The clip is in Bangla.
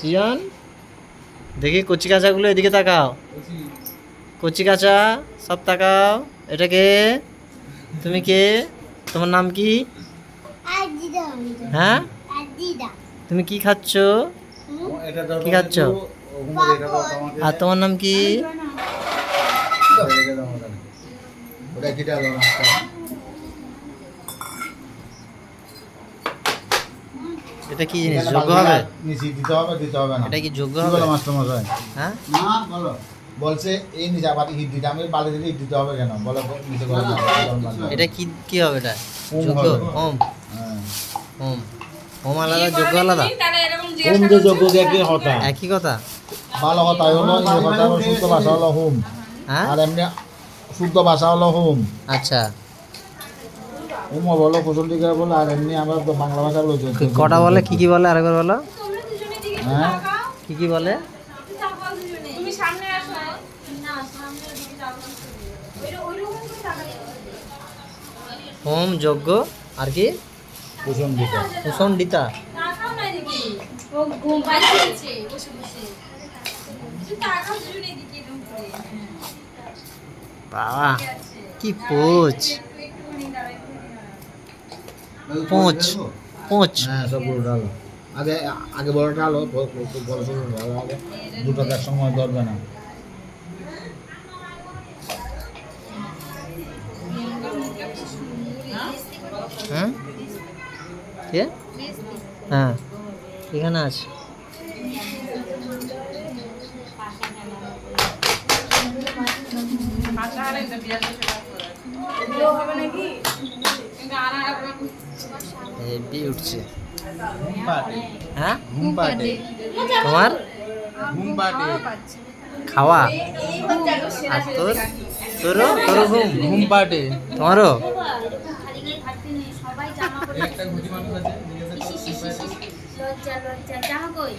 সিয়ান দেখি কচি কাঁচাগুলো এদিকে তাকাও, কচি কাঁচা সব তাকাও। এটা কে? তুমি কে? তোমার নাম কি? হ্যাঁ, তুমি কি খাচ্ছ? কি খাচ্ছ? আর তোমার নাম কি? এটা কি জিনিস? যোগ্য হবে? এটা কি যোগ্য হবে? হ্যাঁ, বলছে এই নিচে আবার ইট দিতে, আমি বালি দিলে ইট দিতে হবে কেন বলো? এটা কি কি হবে? এটা যোগ্য? হোম? হোম হোম আলাদা, যোগ্য আলাদা? হোম যে যোগ্য একই কথা, একই কথা। ভালো কথা হলো এই কথা হলো শুদ্ধ ভাষা হলো হোম, হ্যাঁ, আর এমনি শুদ্ধ ভাষা হলো হোম। আচ্ছা, হোম বলো কুশলীকে বলো, আর এমনি আমরা তো বাংলা ভাষা বলো। কটা বলে? কি কি বলে? আরেকবার বলো। হ্যাঁ, কি কি বলে? হোম, যোগ্য, আর কি? কুশলীকা, কুসন্ডিতা। বাবা কি পোচ! Poach poach. হ্যাঁ সব বড় ডালো আগে, আগে বড় ডালো, বড় ছোট ডালো আগে, দুটো তার সময় ধরবে না। হ্যাঁ, কে? হ্যাঁ, এখানে আছে। হেভি উঠছে। হ্যাঁ, তোমার খাওয়া আর তোর তোরও তোরও ঘুম? ঘুম পাটে তোমারও? লজ্জা লজ্জা জামা কই?